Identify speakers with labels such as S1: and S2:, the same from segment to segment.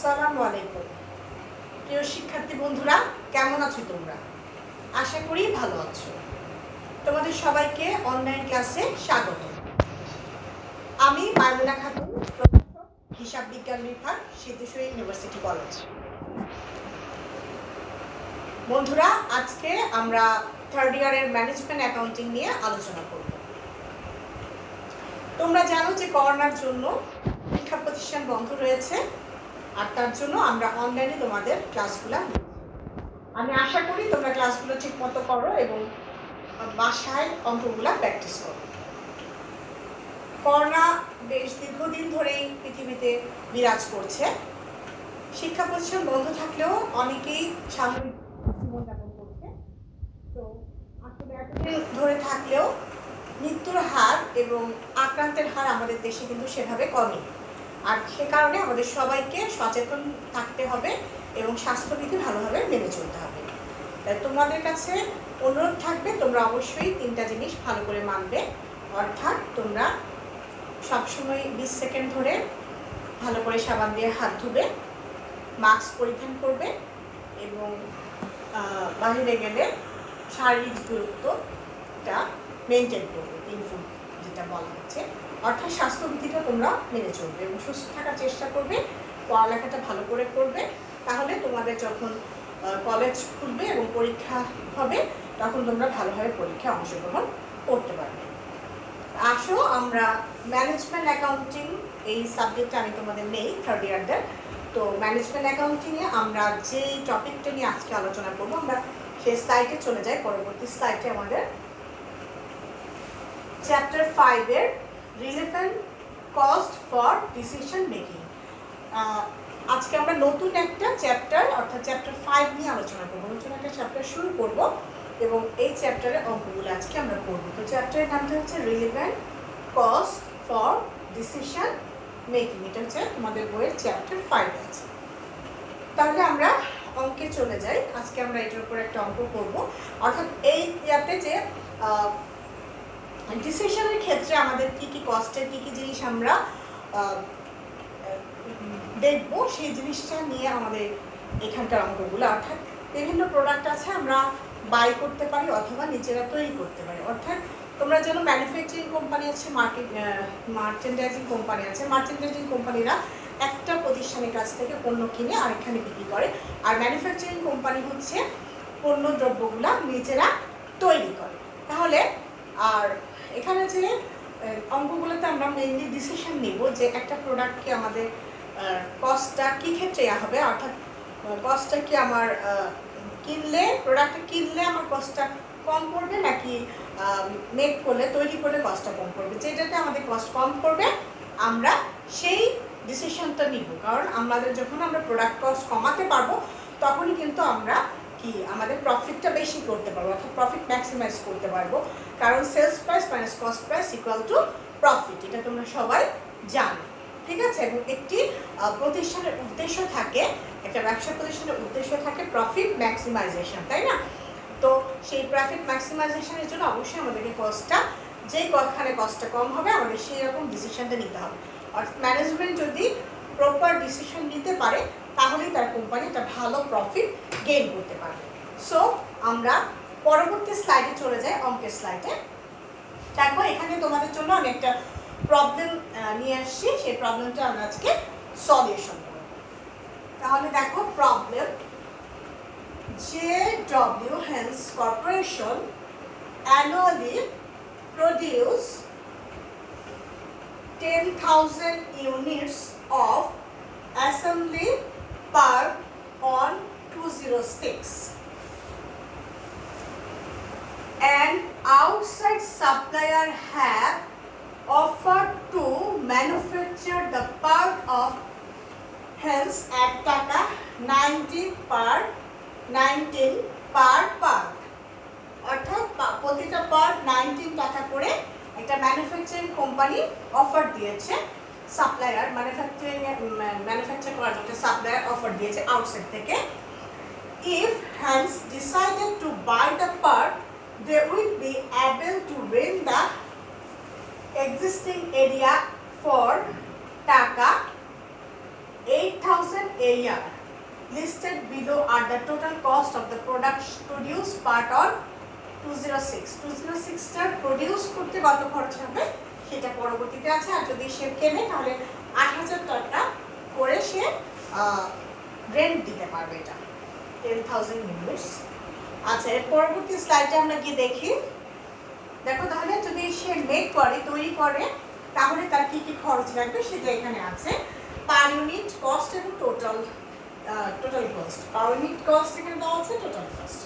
S1: আসসালামু আলাইকুম। প্রিয় শিক্ষার্থী বন্ধুরা, কেমন আছো তোমরা? আশা করি ভালো আছো। তোমাদের সবাইকে অনলাইন ক্লাসে স্বাগত। আমি মাইমুনা খাতুন, প্রফেসর, হিসাব বিজ্ঞান বিভাগ, সিদ্ধেশ্বরী ইউনিভার্সিটি কলেজ। বন্ধুরা, আজকে আমরা থার্ড ইয়ারের ম্যানেজমেন্ট অ্যাকাউন্টিং নিয়ে আলোচনা করব। তোমরা জানো যে করোনার জন্য শিক্ষা প্রতিষ্ঠান বন্ধ রয়েছে, আর তার জন্য আমরা অনলাইনে তোমাদের ক্লাসগুলো নিই। আমি আশা করি তোমরা ক্লাসগুলো ঠিক মতো করো এবং বাসায় অঙ্কগুলো প্র্যাকটিস করো। করোনা বেশ দীর্ঘদিন ধরেই পৃথিবীতে বিরাজ করছে। শিক্ষা প্রতিষ্ঠান বন্ধ থাকলেও অনেকেই স্বাভাবিক জীবনযাপন করছে। তো আসলে এতদিন ধরে থাকলেও মৃত্যুর হার এবং আক্রান্তের হার আমাদের দেশে কিন্তু সেভাবে কমে। আর সে কারণে আমাদের সবাইকে সচেতন থাকতে হবে এবং স্বাস্থ্যবিধি ভালোভাবে মেনে চলতে হবে। তাই তোমাদের কাছে অনুরোধ থাকবে, তোমরা অবশ্যই 3টা জিনিস ভালো করে মানবে। অর্থাৎ তোমরা সবসময় 20 সেকেন্ড ধরে ভালো করে সাবান দিয়ে হাত ধুবে, মাস্ক পরিধান করবে এবং বাইরে গেলে শারীরিক দূরত্বটা মেনটেন করবে, 3 ফুট যেটা বলা হচ্ছে। অর্থাৎ স্বাস্থ্যবিধিটা তোমরা মেনে চলবে এবং সুস্থ থাকার চেষ্টা করবে, পড়ালেখাটা ভালো করে করবে। তাহলে তোমাদের যখন কলেজ খুলবে এবং পরীক্ষা হবে তখন তোমরা ভালোভাবে পরীক্ষায় অংশগ্রহণ করতে পারবে। আসো আমরা ম্যানেজমেন্ট অ্যাকাউন্টিং এই সাবজেক্টটা আমি তোমাদের নেই থার্ড ইয়ারদের। তো ম্যানেজমেন্ট অ্যাকাউন্টিংয়ে আমরা যেই টপিকটা নিয়ে আজকে আলোচনা করবো, আমরা সেই স্লাইডে চলে যাই। পরবর্তী স্লাইডে আমাদের চ্যাপ্টার 5-এর relevant cost for decision making. আজকে আমরা নতুন একটা চ্যাপ্টার অর্থাৎ চ্যাপ্টার 5 নিয়ে আলোচনা করবো। নতুন একটা চ্যাপ্টার শুরু করব এবং এই চ্যাপ্টারের অঙ্কগুলো আজকে আমরা করবো। তো চ্যাপ্টারের নামটা হচ্ছে relevant cost for decision making. এটা হচ্ছে তোমাদের বইয়ের চ্যাপ্টার 5 আছে। তাহলে আমরা অঙ্কে চলে যাই। আজকে আমরা এটার উপর একটা অঙ্ক করব। অর্থাৎ এই ইয়াতে যে ডিসিশনের ক্ষেত্রে আমাদের কি কি কস্টের কি কি জিনিস আমরা দেখব, সেই জিনিসটা নিয়ে আমাদের এখানকার অঙ্কগুলো। অর্থাৎ বিভিন্ন প্রোডাক্ট আছে, আমরা বাই করতে পারি অথবা নিজেরা তৈরি করতে পারি। অর্থাৎ তোমরা যেন ম্যানুফ্যাকচারিং কোম্পানি আছে, মার্চেন্ডাইজিং কোম্পানি আছে। মার্চেন্ডাইজিং কোম্পানিরা একটা প্রতিষ্ঠানের কাছ থেকে পণ্য কিনে আরেকখানে বিক্রি করে, আর ম্যানুফ্যাকচারিং কোম্পানি হচ্ছে পণ্য দ্রব্যগুলা নিজেরা তৈরি করে। তাহলে আর এখানে যে অঙ্কগুলোতে আমরা মেইনলি ডিসিশন নিব যে একটা প্রোডাক্টকে আমাদের কস্টটা কী ক্ষেত্রে হবে। অর্থাৎ কস্টটা কি আমার কিনলে, প্রোডাক্টটা কিনলে আমার কস্টটা কম পড়বে নাকি মেক করলে, তৈরি করলে কস্টটা কম পড়বে। যেটাতে আমাদের কস্ট কম পড়বে আমরা সেই ডিসিশনটা নিব। কারণ আমাদের যখন আমরা প্রোডাক্ট কস্ট কমাতে পারবো তখনই কিন্তু আমরা কি আমাদের প্রফিটটা বেশি করতে পারবো, অর্থাৎ প্রফিট ম্যাক্সিমাইজ করতে পারবো। কারণ sales price minus cost price equal to profit, এটা তোমরা সবাই জানো, ঠিক আছে। এবং একটি প্রতিষ্ঠানের উদ্দেশ্য থাকে, একটা ব্যবসা প্রতিষ্ঠানের উদ্দেশ্য থাকে প্রফিট ম্যাক্সিমাইজেশন, তাই না? তো সেই প্রফিট ম্যাক্সিমাইজেশনের জন্য অবশ্যই আমাদেরকে কস্টটা, যেই কতখানে কস্টটা কম হবে আমাদের সেই রকম ডিসিশনটা নিতে হবে। অর্থাৎ ম্যানেজমেন্ট যদি প্রপার ডিসিশন নিতে পারে তাহলেই তার কোম্পানি একটা ভালো প্রফিট গেইন করতে পারবে। সো আমরা পরবর্তী স্লাইডে চলে যাই, অঙ্কের স্লাইডে। দেখো এখানে তোমাদের জন্য আমি একটা প্রবলেম নিয়ে আসছি, সেই প্রবলেমটা আমরা আজকে সলিউশন করব। তাহলে দেখো problem, JW Hens Corporation annually produce 10,000 units of assembly part on 206, and outside supplier have offered to manufacture the part of hens at taka 19 per part. অর্থাৎ প্রতিটা পার্ট 19 টাকা করে একটা ম্যানুফ্যাকচারিং কোম্পানি অফার দিয়েছে, supplier manufacture করার জন্য supplier offer দিয়েছে outside থেকে। If Hans decided to buy the part, they will be able to rent the existing area for taka 8,800 a year. Listed below are the total cost of the products produced part on 206. 206 টার produce করতে কত খরচ হবে সেটা পরবর্তীতে আছে। আর যদি সে কেনে তাহলে ৮,০০০ টাকা করে সে রেন্ট দিতে পারবে, এটা 10,000 ইউনিটস। আচ্ছা, এর পরবর্তী স্লাইডে আমরা গিয়ে দেখি। দেখো তাহলে যদি সে মেক করে, তৈরি করে, তাহলে তার কি কি খরচ লাগবে সেটা এখানে আছে। পার ইউনিট কস্ট এবং total cost. Per unit cost এখানে দেওয়া আছে, টোটাল কস্ট।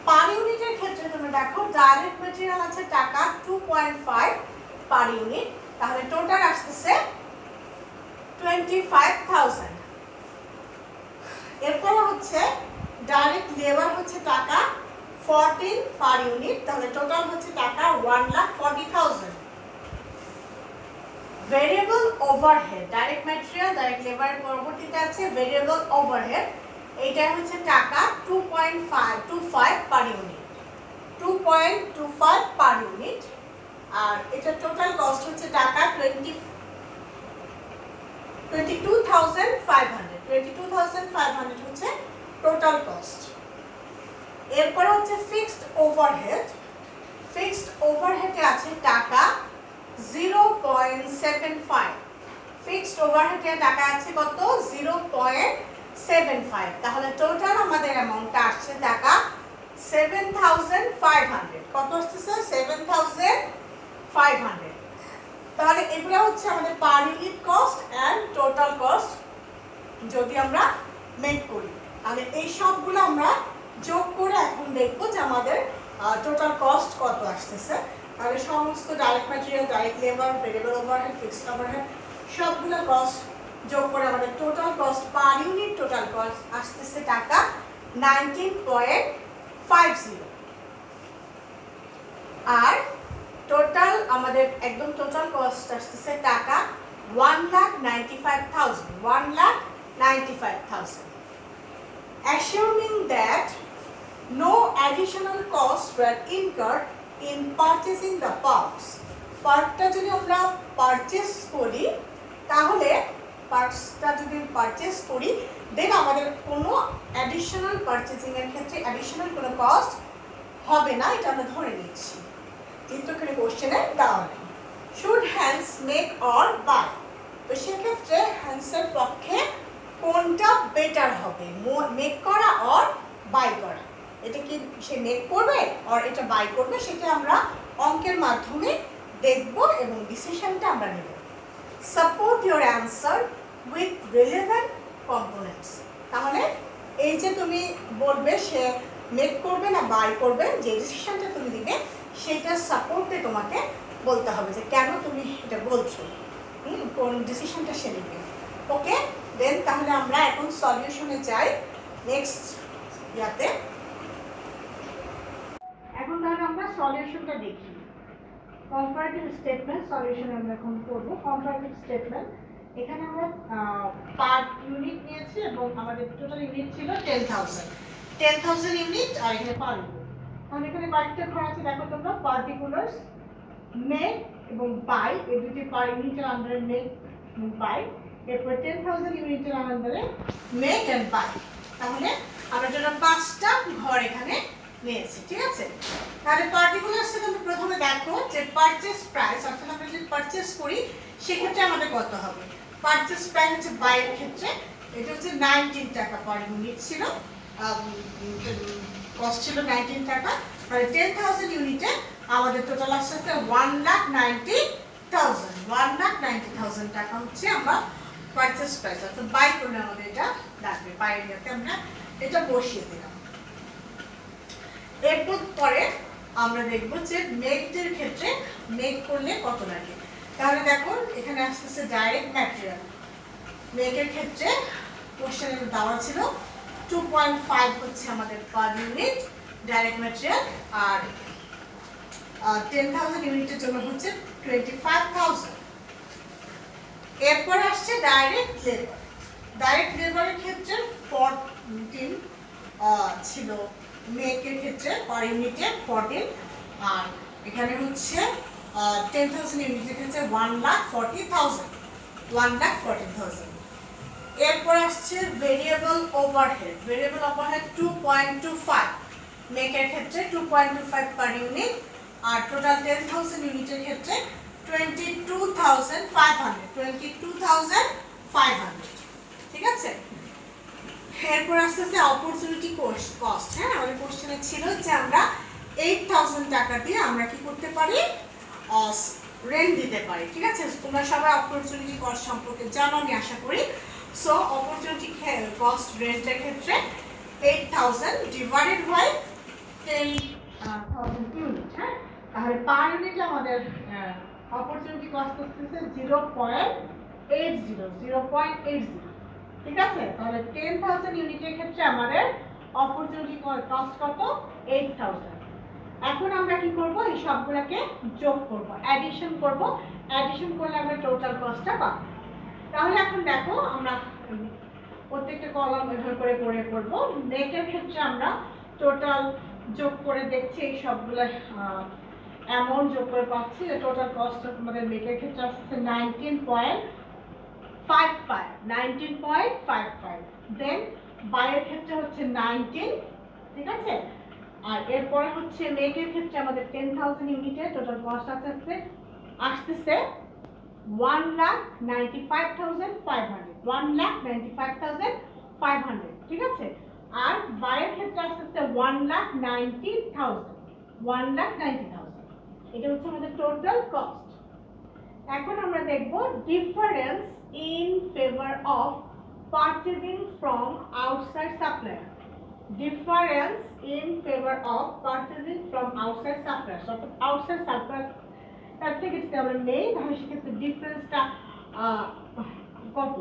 S1: পার ইউনিটের ক্ষেত্রে তোমরা দেখো ডাইরেক্ট ম্যাটেরিয়াল আছে টাকা 2.5 পার ইউনিট, তাহলে টোটাল আসতেছে 25,000। এরপরে হচ্ছে ডাইরেক্ট লেবার হচ্ছে টাকা 14 পার ইউনিট, তাহলে টোটাল হচ্ছে টাকা 1,40,000। Variable overhead, direct material direct লেবারের পরবর্তীতে আছে ভেরিয়েবল ওভারহেড, এইটা হচ্ছে টাকা 2.25 পার ইউনিট, 2.25 পার ইউনিট। আর এটা টোটাল কস্ট হচ্ছে টাকা 22,500 হচ্ছে টোটাল কস্ট। এরপরে হচ্ছে ফিক্সড ওভারহেড। ফিক্সড ওভারহেডে আছে টাকা 0.75। ফিক্সড ওভারহেডে টাকা আছে কত? 0.75। তাহলে টোটাল আমাদের অ্যামাউন্টটা আসছে টাকা 7,500। কত আসছে? 7,500। তাহলে এগুলো হচ্ছে আমাদের per unit cost and total cost যদি আমরা মেক করি। তাহলে এই সবগুলো আমরা যোগ করে এখন দেখব যে আমাদের টোটাল কস্ট কত আসতেছে। তাহলে সমস্ত direct material, direct labour, variable overhead, fixed overhead সবগুলো কস্ট যোগ করে আমাদের total cost per unit total cost আসতেছে টাকা 19.50। আর টোটাল আমাদের একদম টোটাল কস্ট আসতেছে টাকা 1,95,000। 1,95,000। Assuming that no additional costs were incurred in purchasing the parts. পার্টটা যদি আমরা পারচেস করি, তাহলে পার্টসটা যদি পারচেস করি দেন আমাদের কোনো অ্যাডিশনাল পারচেসিংয়ের ক্ষেত্রে অ্যাডিশনাল কোনো কস্ট হবে না, এটা আমরা ধরে নিচ্ছি। কিন্তু এখানে কোশ্চেনে দেওয়া নেই। Should Hans make or buy, তো সেক্ষেত্রে হ্যান্সের পক্ষে কোনটা বেটার হবে, মেক করা অর বাই করা? এটা কি সে মেক করবে আর এটা বাই করবে, সেটা আমরা অঙ্কের মাধ্যমে দেখব এবং ডিসিশনটা আমরা নেব। Support your answer with relevant components. তাহলে এই যে তুমি বলবে সে মেক করবে না বাই করবে, যে ডিসিশনটা তুমি দিবে সেটার সাপোর্টে তোমাকে বলতে হবে যে কেন তুমি এটা বলছো, কোন ডিসিশনটা সে নেবে। ওকে, দেন তাহলে আমরা এখন সলিউশনে যাই নেক্সট ইয়াতে। এখন তাহলে আমরা সলিউশনটা দেখি। কম্পারেটিভ স্টেটমেন্ট সলিউশন আমরা এখন করব। কম্পারেটিভ স্টেটমেন্ট, এখানে আমরা পার ইউনিট নিয়েছি এবং আমাদের টোটাল ইউনিট ছিল 10,000 ইউনিট, আর এখানে পার ইউনিট। তাহলে এখানে কয়েকটা ঘর আছে, দেখো তোমরা, পার্টিকুলার্স, মেক এবং বাই, এই দুটি পার ইউনিটের আন্ডারে মেক এবং বাই। এরপর 10,000 ইউনিটের আন্ডারে মেক এন্ড বাই। তাহলে আমরা টোটাল 5টা ঘর এখানে নিয়েছি, ঠিক আছে। তাহলে পার্টিকুলার্সে তুমি প্রথমে দেখো যে পারচেজ প্রাইস, অর্থাৎ আমরা যদি পারচেজ করি সেক্ষেত্রে আমাদের কত হবে। পারচেজ প্রাইস হচ্ছে বাইয়ের ক্ষেত্রে এটা হচ্ছে 19 টাকা পার ইউনিট ছিল, কস্ট ছিল 19 টাকা। তাহলে 10,000 ইউনিটে আমাদের টোটাল আসছে 1,90,000। 1,90,000 টাকা হচ্ছে আমরা পারচেজ প্রাইস, অর্থাৎ বাই করলে আমাদের এটা লাগবে। বাইয়ের ইয়াতে আমরা এটা বসিয়ে দিলাম। এরপর পরে আমরা দেখব যে মেকের ক্ষেত্রে মেক করলে কত লাগে। তাহলে দেখো এখানে আসতেছে ডাইরেক্ট ম্যাটেরিয়াল। মেকের ক্ষেত্রে কোশ্চেনে দেওয়া ছিল 2.5 হচ্ছে আমাদের পার ইউনিট ডাইরেক্ট ম্যাটেরিয়াল, আর 10,000 ইউনিটের জন্য হচ্ছে 25,000। এরপর আসছে ডাইরেক্ট লেবার। ডাইরেক্ট লেবারের ক্ষেত্রে 14 ছিল মেকের ক্ষেত্রে পার ইউনিটে 14, আর এখানে হচ্ছে 10,000 ইউনিটের ক্ষেত্রে 1,40,000। 1,40,000। এরপর আসছে ভেরিয়েবল ওভারহেড। ভেরিয়েবল ওভারহেড 2.25, মেকের ক্ষেত্রে 2.25 পার ইউনিট, আর টোটাল 10,000 ইউনিটের ক্ষেত্রে 22,500। ঠিক আছে, এরপর আসতেছে অপরচুনিটি কস্ট। হ্যাঁ, আমাদের কোশ্চেনে ছিল যে আমরা 8,000 টাকা দিয়ে আমরা কি করতে পারি, রেন্ট দিতে পারি। ঠিক আছে, তোমরা সবাই অপরচুনিটি কস্ট সম্পর্কে জানো আমি আশা করি। সো অপরচুনিটি কস্ট রেন্টের ক্ষেত্রে 8,000 ডিভাইডেড বাই 10,000 ইউনিট। হ্যাঁ, তাহলে পার ইউনিটে আমাদের অপরচুনিটি কস্ট হচ্ছে 0.80। ঠিক আছে, তাহলে 10,000 ইউনিটের ক্ষেত্রে আমাদের অপরচুনিটি কস্ট কত, 8,000। এখন আমরা কি করব, এই সবগুলোকে যোগ করব, অ্যাডিশন করব। অ্যাডিশন করলে আমরা টোটাল কস্টটা পাবো। তাহলে এখন দেখো আমরা প্রত্যেকটা কলাম এভাবে করে করে করব। নেটের ক্ষেত্রে আমরা টোটাল যোগ করে দেখছি, এই সবগুলো অ্যামাউন্ট যোগ করে পাচ্ছি। টোটাল কস্ট আমাদের নেটের ক্ষেত্রে আসছে 19.55। দেন বাইরের ক্ষেত্রে হচ্ছে 19। ঠিক আছে, আর এরপরে হচ্ছে মেকের ক্ষেত্রে আমাদের 10,000 ইউনিটের টোটাল কস্ট আসতেছে 1,95,500। 1,95,500। ঠিক আছে, আর বাইরের ক্ষেত্রে আসতেছে 1,90,000। 1,90,000, এটা হচ্ছে আমাদের টোটাল কস্ট। এখন আমরা দেখব difference in favour of purchasing from outside supplier. Difference in favour of purchasing from outside supplier. অর্থাৎ আউটসাইড সাপ্লায়ার তার থেকে যদি আমরা নেই তাহলে সেক্ষেত্রে ডিফারেন্সটা কত,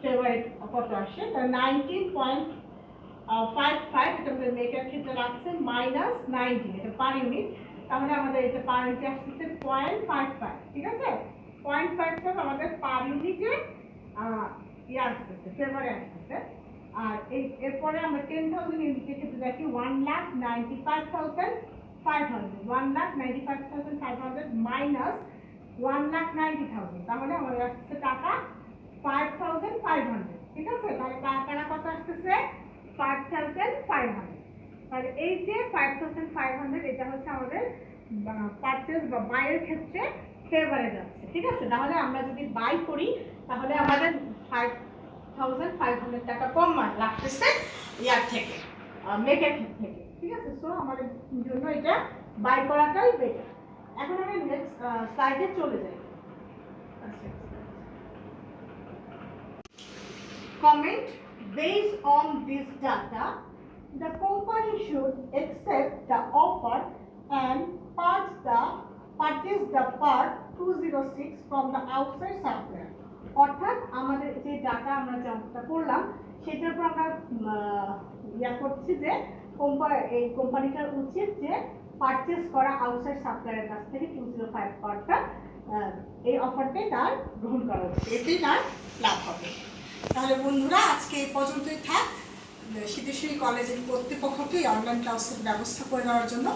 S1: ফেভারেট কত আসে, তার 19.55। এটা আমাদের মেকের ক্ষেত্রে রাখছে -19, এটা পার ইউনিট। তাহলে আমাদের এটা পার ইউনিটে আসতেছে 0.55। ঠিক আছে, 0.55 আমাদের পার ইউনিটে আসতেছে, ফেভারে আসতেছে। আর এরপরে আমরা 10,000 ইউনিটের ক্ষেত্রে দেখি 1,95,500। 1,95,500 মাইনাস 1,90,000, তাহলে আমাদের আসছে টাকা 5,500। ঠিক আছে, তাহলে টাকা কত আসতেছে, 5,500। তাহলে এই যে 5,500, এটা হচ্ছে আমাদের পারচেজ বা বাইয়ের ক্ষেত্রে ফেভারে যাচ্ছে। ঠিক আছে, তাহলে আমরা যদি বাই করি তাহলে আমাদের 5,500 টাকা কম লাগতেছে ইয়ার থেকে, মেকের ক্ষেত্র থেকে। ঠিক আছে, সো আমাদের জন্য এটা বাই করাটাই বেটার। এখন আমি নেক্সট স্লাইডে চলে যাই। Comment: based on this data, the company should accept the offer and purchase the part 206 from the outside supplier. অর্থাৎ আমাদের যে ডাটা আমরা যা করলাম সেটার উপর আমরা করছি যে এই কোম্পানিটার উচিত যে পারচেজ করা আউটসাইড সাপ্লায়ারের কাছ থেকে 205 পার্টটা, এই অফারটাই তার গ্রহণ করা উচিত, এতেই তার লাভ হবে। তাহলে বন্ধুরা আজকে এই পর্যন্তই থাক। সিদ্ধেশ্বরী কলেজের কর্তৃপক্ষকে অনলাইন ক্লাসের ব্যবস্থা করে দেওয়ার জন্য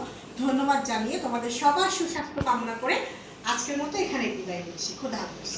S1: ধন্যবাদ জানিয়ে তোমাদের সবার সুস্বাস্থ্য কামনা করে আজকের মতো এখানে বিদায় নিচ্ছি। খোদা হাফেজ।